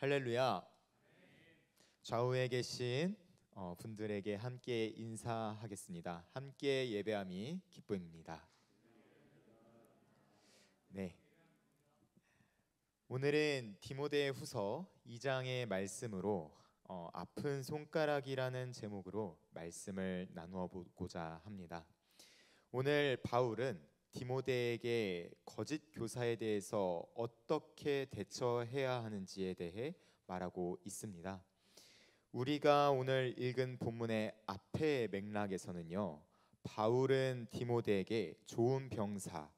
할렐루야. 좌우에 계신 분들에게 함께 인사하겠습니다. 함께 예배함이 기쁨입니다. 네. 오늘은 디모데후서 2장의 말씀으로 아픈 손가락이라는 제목으로 말씀을 나누어 보고자 합니다. 오늘 바울은 디모데에게 거짓 교사에 대해서 어떻게 대처해야 하는지에 대해 말하고 있습니다. 우리가 오늘 읽은 본문의 앞의 맥락에서는요, 바울은 디모데에게 좋은 병사,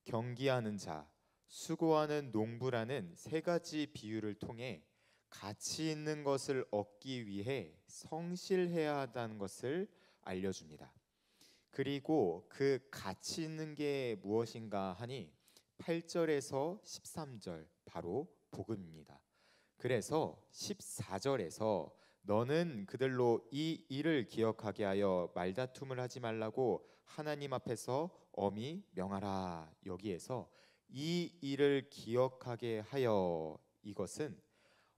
경기하는 자, 수고하는 농부라는 세 가지 비유를 통해 가치 있는 것을 얻기 위해 성실해야 한다는 것을 알려줍니다. 그리고 그 가치 있는 게 무엇인가 하니 8절에서 13절 바로 복음입니다. 그래서 14절에서 너는 그들로 이 일을 기억하게 하여 말다툼을 하지 말라고 하나님 앞에서 엄히 명하라. 여기에서 이 일을 기억하게 하여, 이것은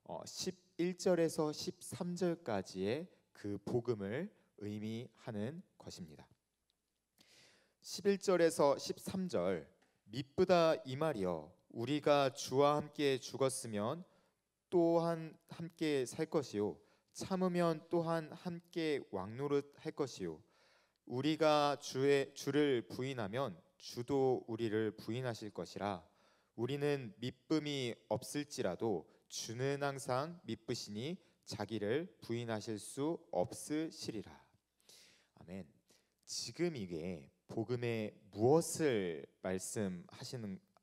11절에서 13절까지의 그 복음을 의미하는 것입니다. 11절에서 13절, 미쁘다 이 말이여, 우리가 주와 함께 죽었으면 또한 함께 살 것이요, 참으면 또한 함께 왕노릇 할 것이요, 우리가 주를 부인하면 주도 우리를 부인하실 것이라. 우리는 미쁨이 없을지라도 주는 항상 미쁘시니 자기를 부인하실 수 없으시리라. 아멘. 지금 이게 복음에 무엇을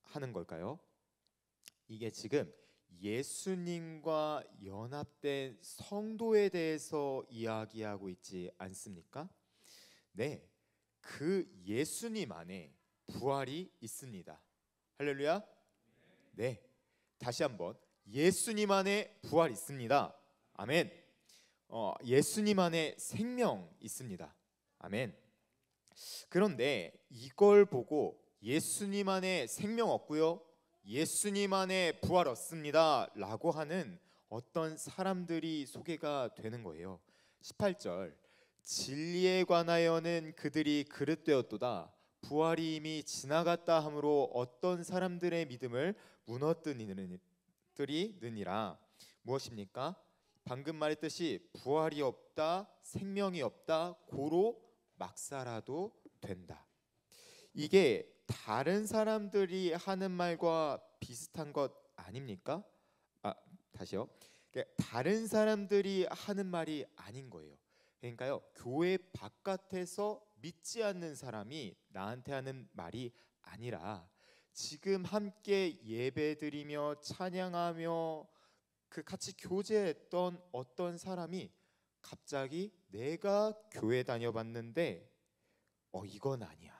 하는 걸까요? 이게 지금 예수님과 연합된 성도에 대해서 이야기하고 있지 않습니까? 네, 그 예수님 안에 부활이 있습니다. 할렐루야. 네, 다시 한번, 예수님 안에 부활이 있습니다. 아멘. 예수님 안에 생명 있습니다. 아멘. 그런데 이걸 보고 예수님 안에 생명 없고요, 예수님 안에 부활 없습니다 라고 하는 어떤 사람들이 소개가 되는 거예요. 18절, 진리에 관하여는 그들이 그릇되었도다. 부활이 이미 지나갔다 하므로 어떤 사람들의 믿음을 무너뜨리느니라. 무엇입니까? 방금 말했듯이 부활이 없다, 생명이 없다, 고로 막 살아도 된다. 이게 다른 사람들이 하는 말과 비슷한 것 아닙니까? 다시요. 다른 사람들이 하는 말이 아닌 거예요. 그러니까요, 교회 바깥에서 믿지 않는 사람이 나한테 하는 말이 아니라 지금 함께 예배드리며 찬양하며 그 같이 교제했던 어떤 사람이 갑자기 내가 교회 다녀봤는데 이건 아니야,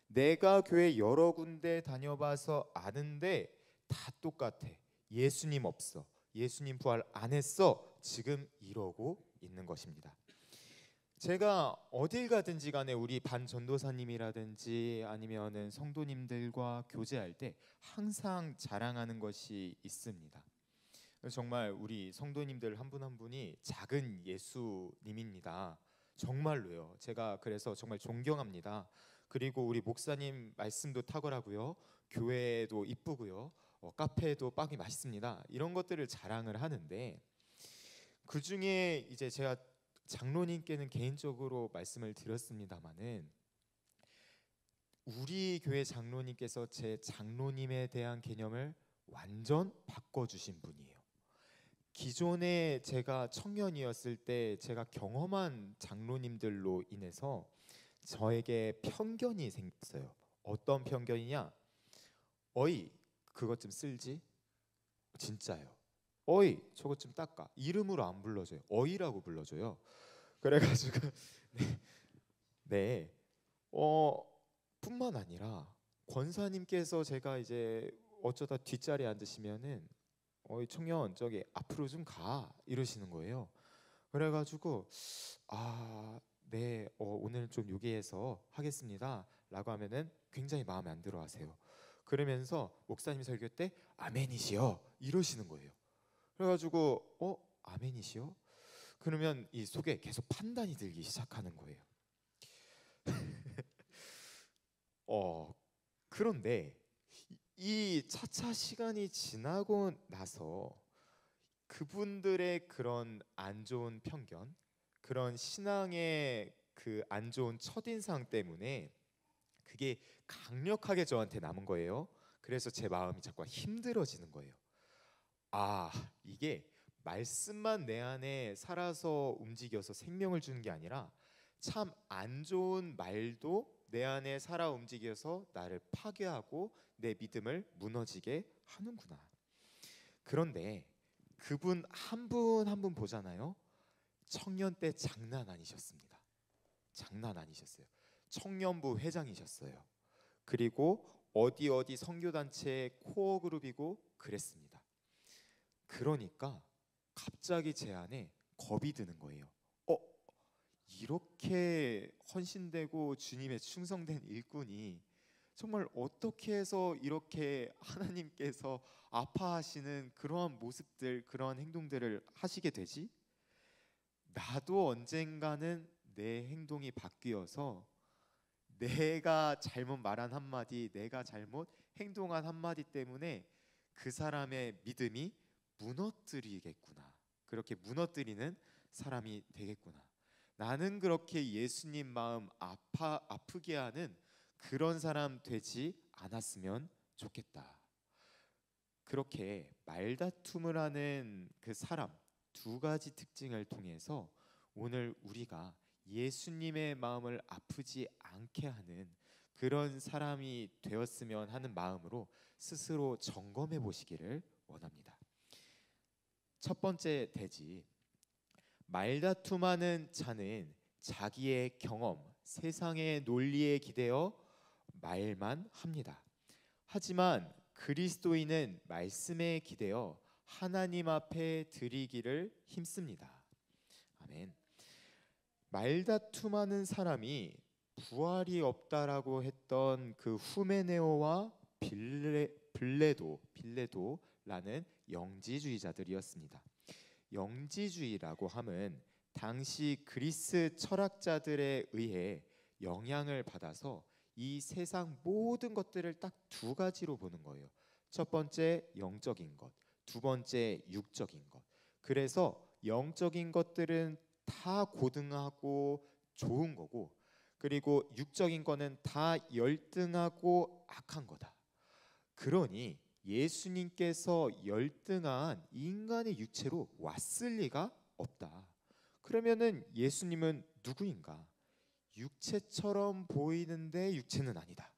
내가 교회 여러 군데 다녀봐서 아는데 다 똑같아, 예수님 없어, 예수님 부활 안 했어, 지금 이러고 있는 것입니다. 제가 어딜 가든지 간에 우리 반 전도사님이라든지 아니면은 성도님들과 교제할 때 항상 자랑하는 것이 있습니다. 정말 우리 성도님들 한 분 한 분이 작은 예수님입니다. 정말로요. 제가 그래서 정말 존경합니다. 그리고 우리 목사님 말씀도 탁월하고요, 교회도 이쁘고요, 카페도 빵이 맛있습니다. 이런 것들을 자랑을 하는데, 그 중에 이제 제가 장로님께는 개인적으로 말씀을 드렸습니다마는, 우리 교회 장로님께서 제 장로님에 대한 개념을 완전 바꿔주신 분이에요. 기존에 제가 청년이었을 때 제가 경험한 장로님들로 인해서 저에게 편견이 생겼어요. 어떤 편견이냐? 어이, 그것 좀 쓸지? 진짜요. 어이, 저것 좀 닦아. 이름으로 안 불러줘요. 어이라고 불러줘요. 그래가지고 네, 뿐만 아니라 권사님께서 제가 이제 어쩌다 뒷자리에 앉으시면은 어이 청년, 저기 앞으로 좀 가, 이러시는 거예요. 그래가지고 네, 오늘 좀 유기해서 하겠습니다 라고 하면은 굉장히 마음에 안 들어 하세요. 그러면서 목사님 설교 때 아멘이시여 이러시는 거예요. 그래가지고 아멘이시요? 그러면 이 속에 계속 판단이 들기 시작하는 거예요. 그런데 이 차차 시간이 지나고 나서 그분들의 그런 안 좋은 편견, 그런 신앙의 그 안 좋은 첫인상 때문에 그게 강력하게 저한테 남은 거예요. 그래서 제 마음이 자꾸 힘들어지는 거예요. 아, 이게 말씀만 내 안에 살아서 움직여서 생명을 주는 게 아니라 참 안 좋은 말도 내 안에 살아 움직여서 나를 파괴하고 내 믿음을 무너지게 하는구나. 그런데 그분 한 분 한 분 보잖아요. 청년 때 장난 아니셨습니다. 장난 아니셨어요. 청년부 회장이셨어요. 그리고 어디 선교단체의 코어 그룹이고 그랬습니다. 그러니까 갑자기 제 안에 겁이 드는 거예요. 이렇게 헌신되고 주님의 충성된 일꾼이 정말 어떻게 해서 이렇게 하나님께서 아파하시는 그러한 모습들, 그러한 행동들을 하시게 되지? 나도 언젠가는 내 행동이 바뀌어서 내가 잘못 말한 한마디, 내가 잘못 행동한 한마디 때문에 그 사람의 믿음이 무너뜨리겠구나. 그렇게 무너뜨리는 사람이 되겠구나. 나는 그렇게 예수님 마음 아프게 하는 그런 사람 되지 않았으면 좋겠다. 그렇게 말다툼을 하는 그 사람 두 가지 특징을 통해서 오늘 우리가 예수님의 마음을 아프지 않게 하는 그런 사람이 되었으면 하는 마음으로 스스로 점검해 보시기를 원합니다. 첫 번째 대지, 말다툼하는 자는 자기의 경험, 세상의 논리에 기대어 말만 합니다. 하지만 그리스도인은 말씀에 기대어 하나님 앞에 드리기를 힘씁니다. 아멘. 말다툼하는 사람이 부활이 없다라고 했던 그 후메네오와 빌레도라는 영지주의자들이었습니다. 영지주의라고 함은 당시 그리스 철학자들에 의해 영향을 받아서 이 세상 모든 것들을 딱 두 가지로 보는 거예요. 첫 번째 영적인 것, 두 번째 육적인 것. 그래서 영적인 것들은 다 고등하고 좋은 거고, 그리고 육적인 거는 다 열등하고 악한 거다. 그러니 예수님께서 열등한 인간의 육체로 왔을 리가 없다. 그러면은 예수님은 누구인가? 육체처럼 보이는데 육체는 아니다.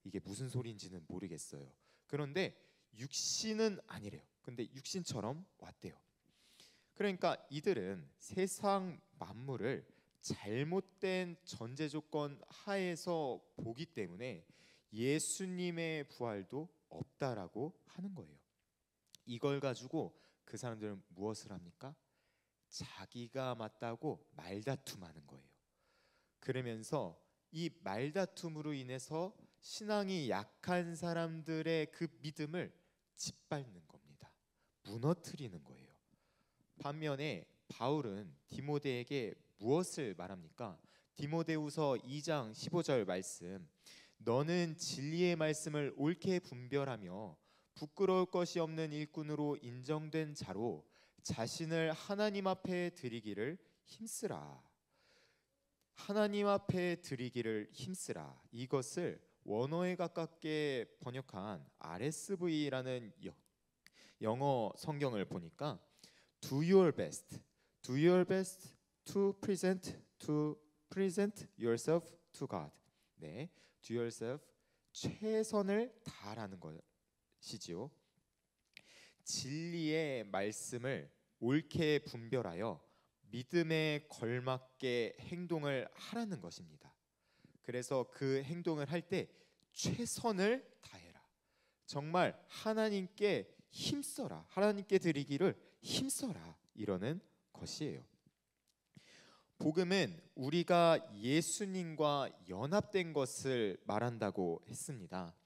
이게 무슨 소리인지는 모르겠어요. 그런데 육신은 아니래요. 근데 육신처럼 왔대요. 그러니까 이들은 세상 만물을 잘못된 전제 조건 하에서 보기 때문에 예수님의 부활도 없다라고 하는 거예요. 이걸 가지고 그 사람들은 무엇을 합니까? 자기가 맞다고 말다툼하는 거예요. 그러면서 이 말다툼으로 인해서 신앙이 약한 사람들의 그 믿음을 짓밟는 겁니다. 무너뜨리는 거예요. 반면에 바울은 디모데에게 무엇을 말합니까? 디모데후서 2장 15절 말씀, 너는 진리의 말씀을 옳게 분별하며 부끄러울 것이 없는 일꾼으로 인정된 자로 자신을 하나님 앞에 드리기를 힘쓰라. 하나님 앞에 드리기를 힘쓰라. 이것을 원어에 가깝게 번역한 RSV라는 영어 성경을 보니까 do your best to present yourself to God. 네, do yourself, 최선을 다하라는 것이지요. 진리의 말씀을 옳게 분별하여 믿음에 걸맞게 행동을 하라는 것입니다. 그래서 그 행동을 할 때 최선을 다해라. 정말 하나님께 힘써라. 하나님께 드리기를 힘써라. 이러는 것이에요. 복음은 우리가 예수님과 연합된 것을 말한다고 했습니다.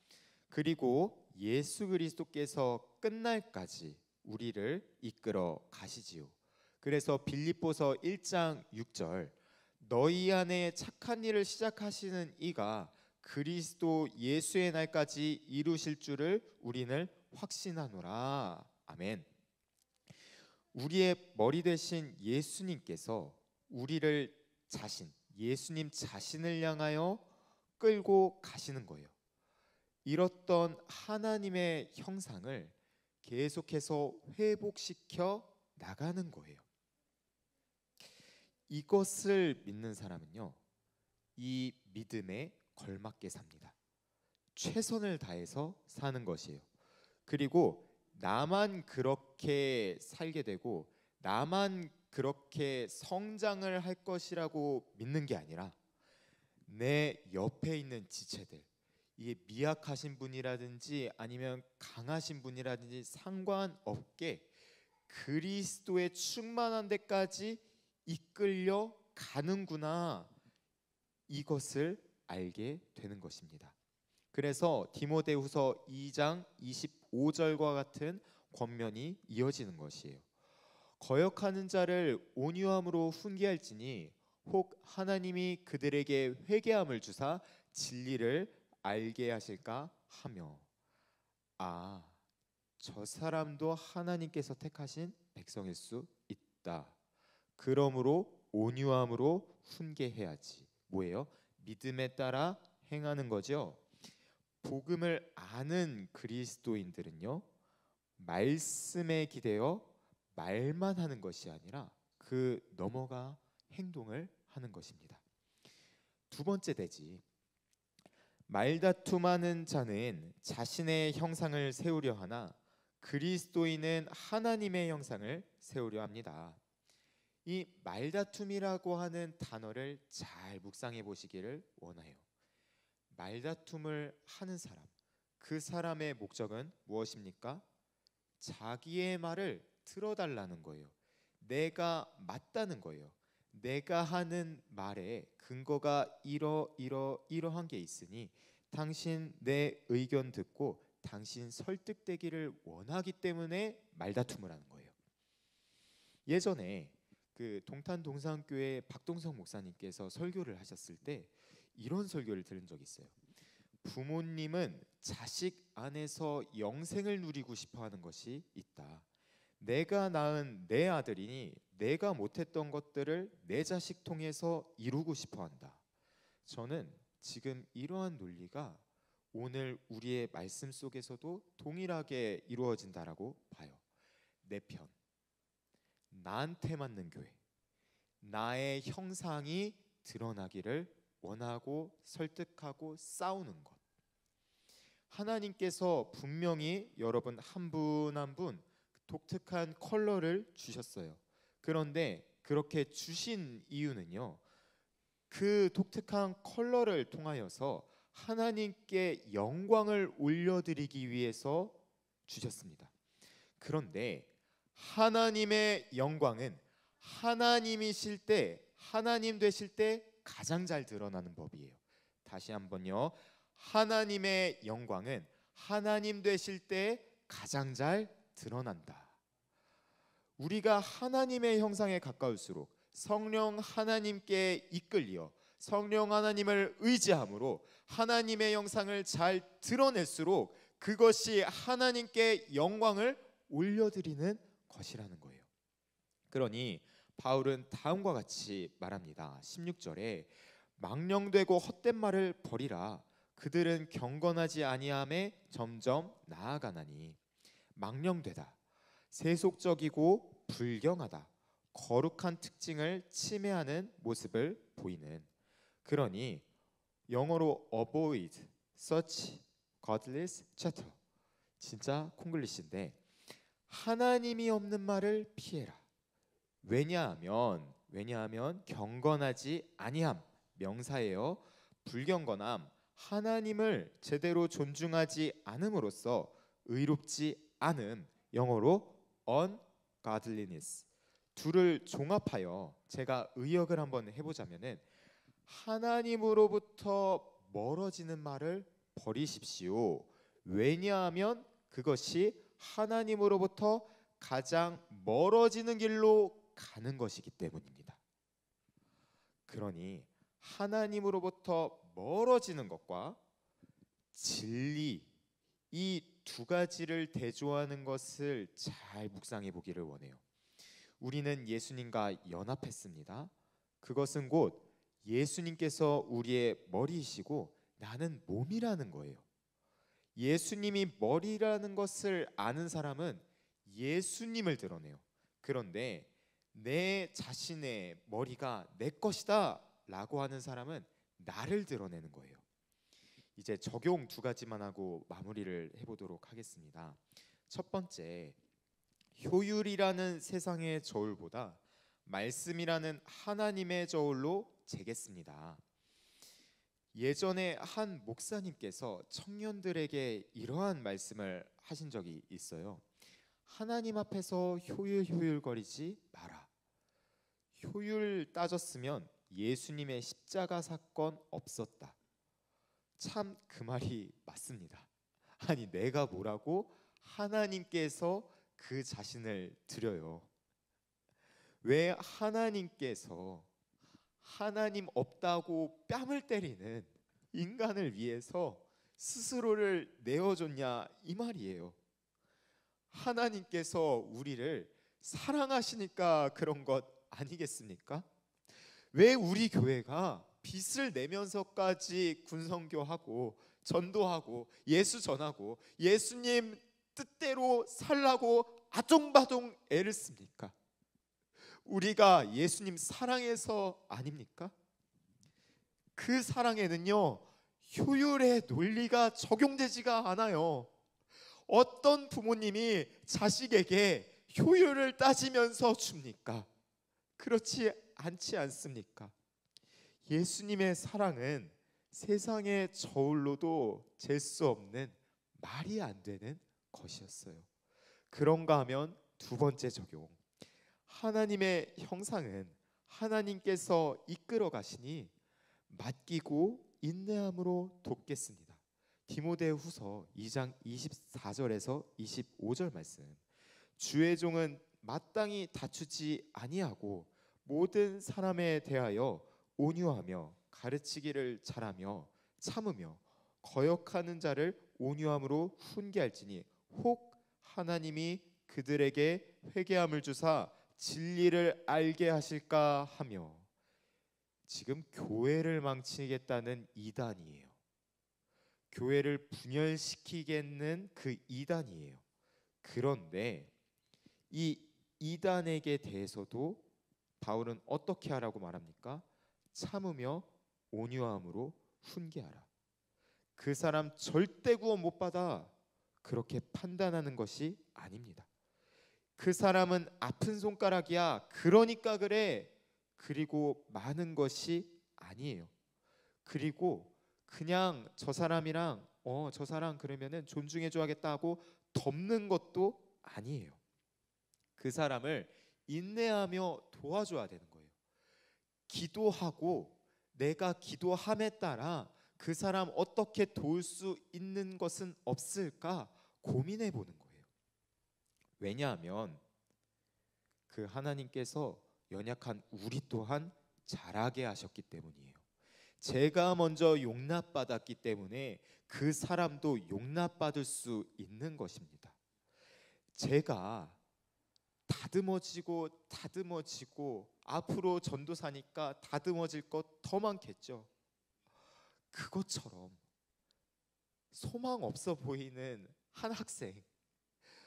그리고 예수 그리스도께서 끝날까지 우리를 이끌어 가시지요. 그래서 빌립보서 1장 6절, 너희 안에 착한 일을 시작하시는 이가 그리스도 예수의 날까지 이루실 줄을 우리는 확신하노라. 아멘. 우리의 머리 되신 예수님께서 우리를 예수님 자신을 향하여 끌고 가시는 거예요. 잃었던 하나님의 형상을 계속해서 회복시켜 나가는 거예요. 이것을 믿는 사람은요, 이 믿음에 걸맞게 삽니다. 최선을 다해서 사는 것이에요. 그리고 나만 그렇게 살게 되고 나만 그렇게 성장을 할 것이라고 믿는 게 아니라 내 옆에 있는 지체들, 이게 미약하신 분이라든지 아니면 강하신 분이라든지 상관없게 그리스도의 충만한 데까지 이끌려 가는구나, 이것을 알게 되는 것입니다. 그래서 디모데후서 2장 25절과 같은 권면이 이어지는 것이에요. 거역하는 자를 온유함으로 훈계할지니 혹 하나님이 그들에게 회개함을 주사 진리를 알게 하실까 하며. 저 사람도 하나님께서 택하신 백성일 수 있다. 그러므로 온유함으로 훈계해야지. 뭐예요? 믿음에 따라 행하는 거죠. 복음을 아는 그리스도인들은요, 말씀에 기대어 말만 하는 것이 아니라 그 넘어가 행동을 하는 것입니다. 두 번째 대지, 말다툼하는 자는 자신의 형상을 세우려 하나 그리스도인은 하나님의 형상을 세우려 합니다. 이 말다툼이라고 하는 단어를 잘 묵상해 보시기를 원해요. 말다툼을 하는 사람, 그 사람의 목적은 무엇입니까? 자기의 말을 들어달라는 거예요. 내가 맞다는 거예요. 내가 하는 말에 근거가 이러한 게 있으니 당신 내 의견 듣고 당신 설득되기를 원하기 때문에 말다툼을 하는 거예요. 예전에 그 동탄 동산교회 박동성 목사님께서 설교를 하셨을 때 이런 설교를 들은 적이 있어요. 부모님은 자식 안에서 영생을 누리고 싶어하는 것이 있다. 내가 낳은 내 아들이니 내가 못했던 것들을 내 자식 통해서 이루고 싶어한다. 저는 지금 이러한 논리가 오늘 우리의 말씀 속에서도 동일하게 이루어진다라고 봐요. 내 편, 나한테 맞는 교회, 나의 형상이 드러나기를 원하고 설득하고 싸우는 것. 하나님께서 분명히 여러분 한 분 한 분 독특한 컬러를 주셨어요. 그런데 그렇게 주신 이유는요, 그 독특한 컬러를 통하여서 하나님께 영광을 올려드리기 위해서 주셨습니다. 그런데 하나님의 영광은 하나님이실 때, 하나님 되실 때 가장 잘 드러나는 법이에요. 다시 한번요. 하나님의 영광은 하나님 되실 때 가장 잘 드러난다. 우리가 하나님의 형상에 가까울수록 성령 하나님께 이끌려 성령 하나님을 의지함으로 하나님의 형상을 잘 드러낼수록 그것이 하나님께 영광을 올려드리는 것이라는 거예요. 그러니 바울은 다음과 같이 말합니다. 16절에 망령되고 헛된 말을 버리라. 그들은 경건하지 아니함에 점점 나아가나니. 망령되다, 세속적이고 불경하다, 거룩한 특징을 침해하는 모습을 보이는. 그러니 영어로 avoid such godless chatter, 진짜 콩글리시인데 하나님이 없는 말을 피해라. 왜냐하면 경건하지 아니함, 명사예요. 불경건함, 하나님을 제대로 존중하지 않음으로써 의롭지 않음, 영어로 ungodliness. 둘을 종합하여 제가 의역을 한번 해보자면은 하나님으로부터 멀어지는 말을 버리십시오. 왜냐하면 그것이 하나님으로부터 가장 멀어지는 길로 가는 것이기 때문입니다. 그러니 하나님으로부터 멀어지는 것과 진리, 이 두 가지를 대조하는 것을 잘 묵상해 보기를 원해요. 우리는 예수님과 연합했습니다. 그것은 곧 예수님께서 우리의 머리이시고 나는 몸이라는 거예요. 예수님이 머리라는 것을 아는 사람은 예수님을 드러내요. 그런데 내 자신의 머리가 내 것이다 라고 하는 사람은 나를 드러내는 거예요. 이제 적용 두 가지만 하고 마무리를 해보도록 하겠습니다. 첫 번째, 효율이라는 세상의 저울보다 말씀이라는 하나님의 저울로 재겠습니다. 예전에 한 목사님께서 청년들에게 이러한 말씀을 하신 적이 있어요. 하나님 앞에서 효율거리지 마라. 효율 따졌으면 예수님의 십자가 사건 없었다. 참 그 말이 맞습니다. 아니 내가 뭐라고 하나님께서 그 자신을 드려요. 왜 하나님께서 하나님 없다고 뺨을 때리는 인간을 위해서 스스로를 내어줬냐 이 말이에요. 하나님께서 우리를 사랑하시니까 그런 것 아니겠습니까? 왜 우리 교회가 빚을 내면서까지 군선교하고 전도하고 예수 전하고 예수님 뜻대로 살라고 아종바종 애를 씁니까? 우리가 예수님 사랑해서 아닙니까? 그 사랑에는요 효율의 논리가 적용되지가 않아요. 어떤 부모님이 자식에게 효율을 따지면서 줍니까? 그렇지 않지 않습니까? 예수님의 사랑은 세상의 저울로도 잴 수 없는 말이 안 되는 것이었어요. 그런가 하면 두 번째 적용, 하나님의 형상은 하나님께서 이끌어 가시니 맡기고 인내함으로 돕겠습니다. 디모데후서 2장 24절에서 25절 말씀. 주의 종은 마땅히 다투지 아니하고 모든 사람에 대하여 온유하며 가르치기를 잘하며 참으며 거역하는 자를 온유함으로 훈계할지니 혹 하나님이 그들에게 회개함을 주사 진리를 알게 하실까 하며. 지금 교회를 망치겠다는 이단이에요. 교회를 분열시키겠는 그 이단이에요. 그런데 이 이단에게 대해서도 바울은 어떻게 하라고 말합니까? 참으며 온유함으로 훈계하라. 그 사람 절대 구원 못 받아, 그렇게 판단하는 것이 아닙니다. 그 사람은 아픈 손가락이야, 그러니까 그래, 그리고 많은 것이 아니에요. 그리고 그냥 저 사람이랑 저 사람 그러면은 존중해 줘야겠다 하고 덮는 것도 아니에요. 그 사람을 인내하며 도와줘야 되는 거예요. 기도하고 내가 기도함에 따라 그 사람 어떻게 도울 수 있는 것은 없을까 고민해 보는 거예요. 왜냐하면 그 하나님께서 연약한 우리 또한 자라게 하셨기 때문이에요. 제가 먼저 용납받았기 때문에 그 사람도 용납받을 수 있는 것입니다. 제가 다듬어지고 앞으로 전도사니까 다듬어질 것 더 많겠죠. 그것처럼 소망 없어 보이는 한 학생,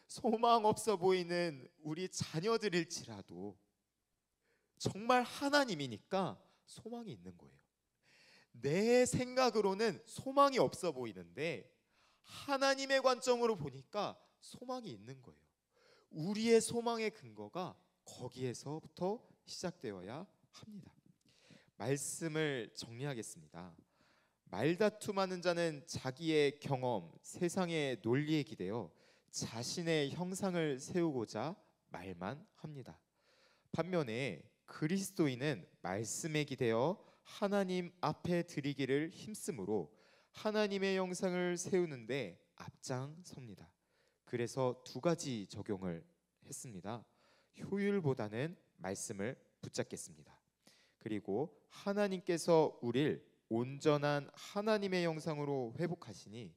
소망 없어 보이는 우리 자녀들일지라도 정말 하나님이니까 소망이 있는 거예요. 내 생각으로는 소망이 없어 보이는데 하나님의 관점으로 보니까 소망이 있는 거예요. 우리의 소망의 근거가 거기에서부터 시작되어야 합니다. 말씀을 정리하겠습니다. 말다툼하는 자는 자기의 경험, 세상의 논리에 기대어 자신의 형상을 세우고자 말만 합니다. 반면에 그리스도인은 말씀에 기대어 하나님 앞에 드리기를 힘쓰므로 하나님의 형상을 세우는데 앞장섭니다. 그래서 두 가지 적용을 했습니다. 효율보다는 말씀을 붙잡겠습니다. 그리고 하나님께서 우리를 온전한 하나님의 형상으로 회복하시니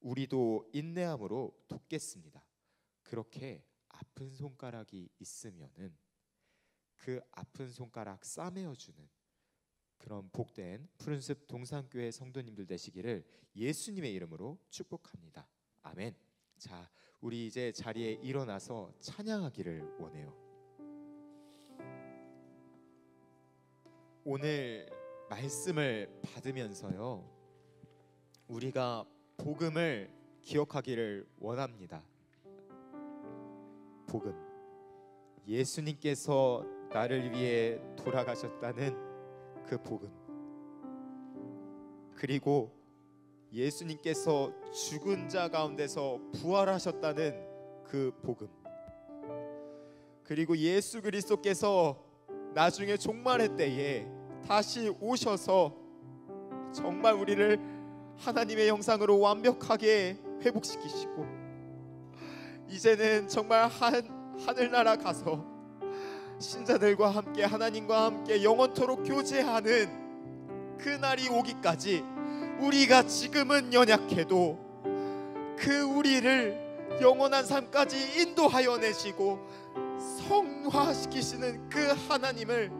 우리도 인내함으로 돕겠습니다. 그렇게 아픈 손가락이 있으면은 그 아픈 손가락 싸매어주는 그런 복된 푸른숲 동산교회 성도님들 되시기를 예수님의 이름으로 축복합니다. 아멘. 자, 우리 이제 자리에 일어나서 찬양하기를 원해요. 오늘 말씀을 받으면서요, 우리가 복음을 기억하기를 원합니다. 복음, 예수님께서 나를 위해 돌아가셨다는 그 복음, 그리고 예수님께서 죽은 자 가운데서 부활하셨다는 그 복음, 그리고 예수 그리스도께서 나중에 종말의 때에 다시 오셔서 정말 우리를 하나님의 형상으로 완벽하게 회복시키시고 이제는 정말 하늘나라 가서 신자들과 함께 하나님과 함께 영원토록 교제하는 그 날이 오기까지 우리가 지금은 연약해도 그 우리를 영원한 삶까지 인도하여 내시고 성화시키시는 그 하나님을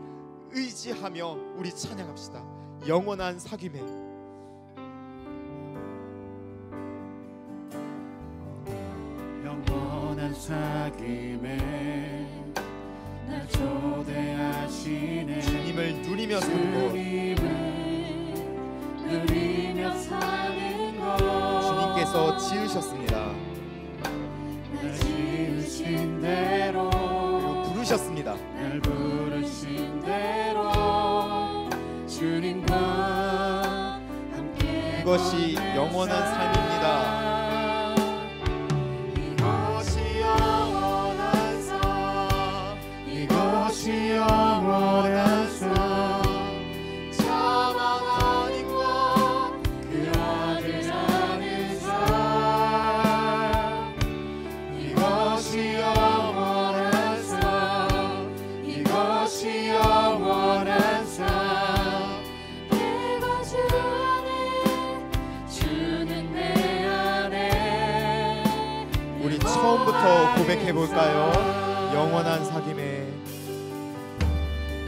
의지하며 우리 찬양합시다. 영원한 사귐에 영원한 사귐에 날 초대하시네. 주님을 누리며 사는 것 주님께서 지으셨습니다. 날 지으신 대로 그리고 부르셨습니다. 날 부르신 대로 주님과 함께 이것이 영원한 삶입니다. 이것이 영원한 삶, 이것이 영원한 삶. 처음부터 고백해 볼까요? 영원한 사귐에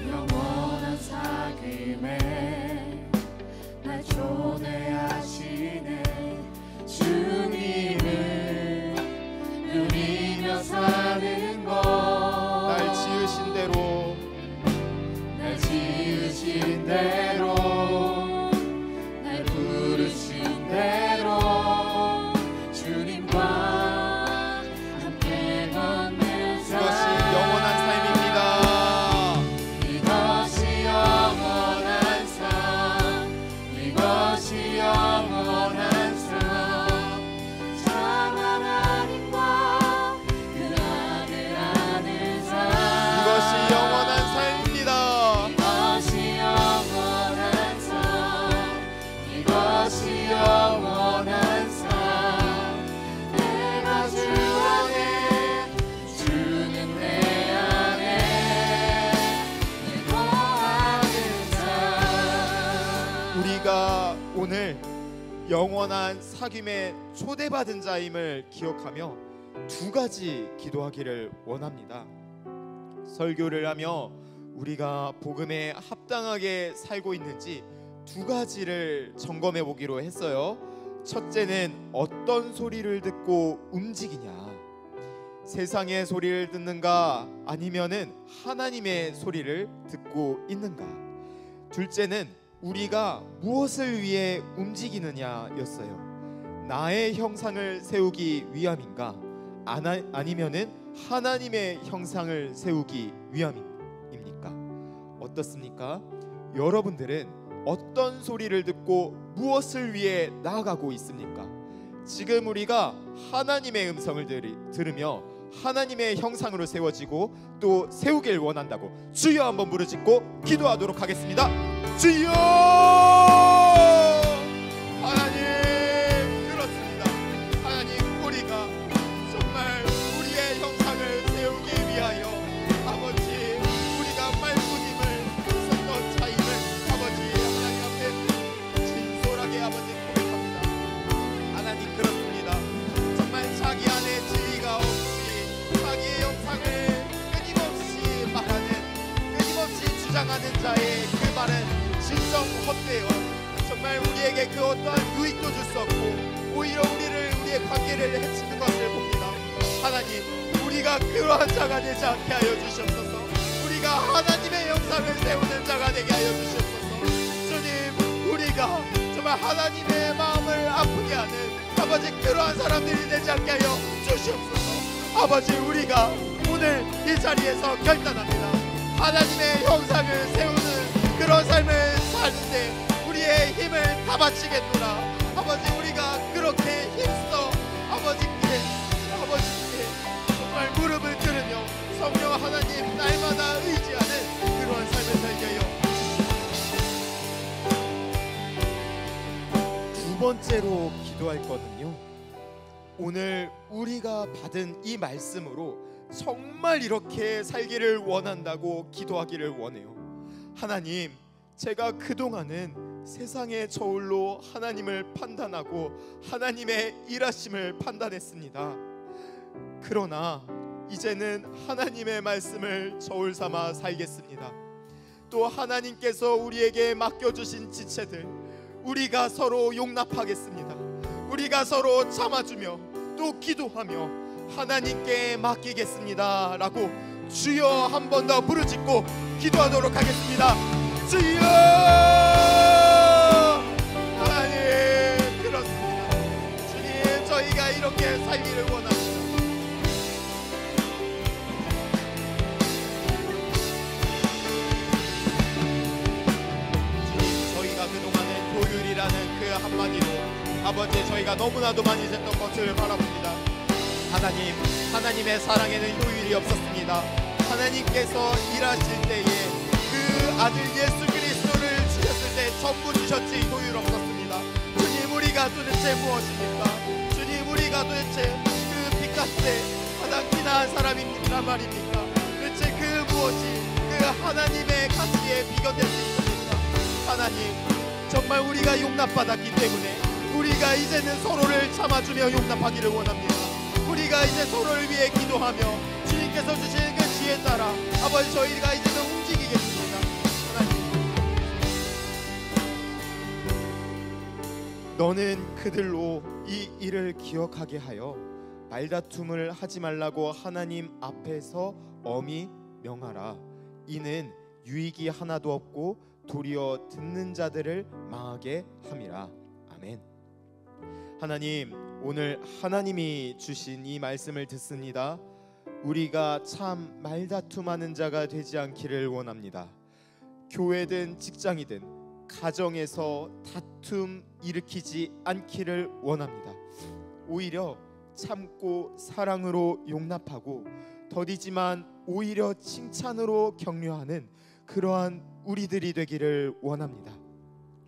영원한 사귐에 날 초대하시네. 주님을 누리며 사는 것 날 지으신 대로 날 지으신 대로 날 부르신 대로 주님과 오늘 영원한 사귐에 초대받은 자임을 기억하며 두 가지 기도하기를 원합니다. 설교를 하며 우리가 복음에 합당하게 살고 있는지 두 가지를 점검해 보기로 했어요. 첫째는 어떤 소리를 듣고 움직이냐, 세상의 소리를 듣는가 아니면은 하나님의 소리를 듣고 있는가. 둘째는 우리가 무엇을 위해 움직이느냐였어요. 나의 형상을 세우기 위함인가 아니면은 하나님의 형상을 세우기 위함입니까? 어떻습니까? 여러분들은 어떤 소리를 듣고 무엇을 위해 나아가고 있습니까? 지금 우리가 하나님의 음성을 들으며 하나님의 형상으로 세워지고 또 세우길 원한다고 주여 한번 부르짖고 기도하도록 하겠습니다. 주여! 하나님, 그렇습니다. 하나님, 우리가 정말 우리의 형상을 세우기 정말 우리에게 그 어떠한 유익도 줄 수 없고 오히려 우리의 관계를 해치는 것을 봅니다. 하나님, 우리가 그러한 자가 되지 않게 하여 주시옵소서. 우리가 하나님의 영상을 세우는 자가 되게 하여 주시옵소서. 주님, 우리가 정말 하나님의 마음을 아프게 하는 아버지 그러한 사람들이 되지 않게 하여 주시옵소서. 아버지, 우리가 오늘 이 자리에서 결단합니다. 하나님의 형상을 세우는 그런 삶을 사는데 우리의 힘을 다 바치겠노라. 아버지, 우리가 그렇게 힘써 아버지께 정말 무릎을 꿇으며 성령 하나님 날마다 의지하는 그러한 삶을 살게 하여 주시옵소서. 두 번째로 기도할 거는요, 오늘 우리가 받은 이 말씀으로 정말 이렇게 살기를 원한다고 기도하기를 원해요. 하나님, 제가 그동안은 세상의 저울로 하나님을 판단하고 하나님의 일하심을 판단했습니다. 그러나 이제는 하나님의 말씀을 저울 삼아 살겠습니다. 또 하나님께서 우리에게 맡겨주신 지체들 우리가 서로 용납하겠습니다. 우리가 서로 참아주며 또 기도하며 하나님께 맡기겠습니다 라고 주여 한 번 더 부르짖고 기도하도록 하겠습니다. 주여! 하나님, 그렇습니다. 주님, 저희가 이렇게 살기를 원합니다. 주님, 저희가 그동안에 교율이라는 그 한마디로 아버지 저희가 너무나도 많이 했던 것을 바라봅니다. 하나님, 하나님의 사랑에는 효율이 없었습니다. 하나님께서 일하실 때에 그 아들 예수 그리스도를 주셨을 때 전부 주셨지 효율 없었습니다. 주님, 우리가 도대체 무엇입니까? 주님, 우리가 도대체 그 빛같이 가장 기나한 사람입니까 말입니까? 도대체 그 무엇이 그 하나님의 가치에 비교될 수 있습니까? 하나님, 정말 우리가 용납받았기 때문에 우리가 이제는 서로를 참아주며 용납하기를 원합니다. 우리가 이제 서로를 위해 기도하며 주님께서 주시는 그 지혜에 따라 아버지 저희가 이제는 움직이겠습니다. 하나님, 너는 그들로 이 일을 기억하게 하여 말다툼을 하지 말라고 하나님 앞에서 엄히 명하라. 이는 유익이 하나도 없고 도리어 듣는 자들을 망하게 함이라. 아멘. 하나님, 오늘 하나님이 주신 이 말씀을 듣습니다. 우리가 참 말다툼하는 자가 되지 않기를 원합니다. 교회든 직장이든 가정에서 다툼 일으키지 않기를 원합니다. 오히려 참고 사랑으로 용납하고 더디지만 오히려 칭찬으로 격려하는 그러한 우리들이 되기를 원합니다.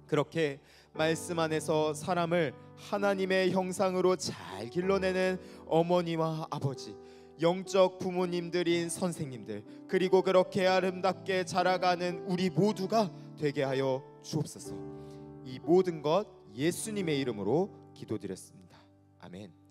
그렇게 말씀 안에서 사람을 하나님의 형상으로 잘 길러내는 어머니와 아버지, 영적 부모님들인 선생님들, 그리고 그렇게 아름답게 자라가는 우리 모두가 되게 하여 주옵소서. 이 모든 것 예수님의 이름으로 기도드렸습니다. 아멘.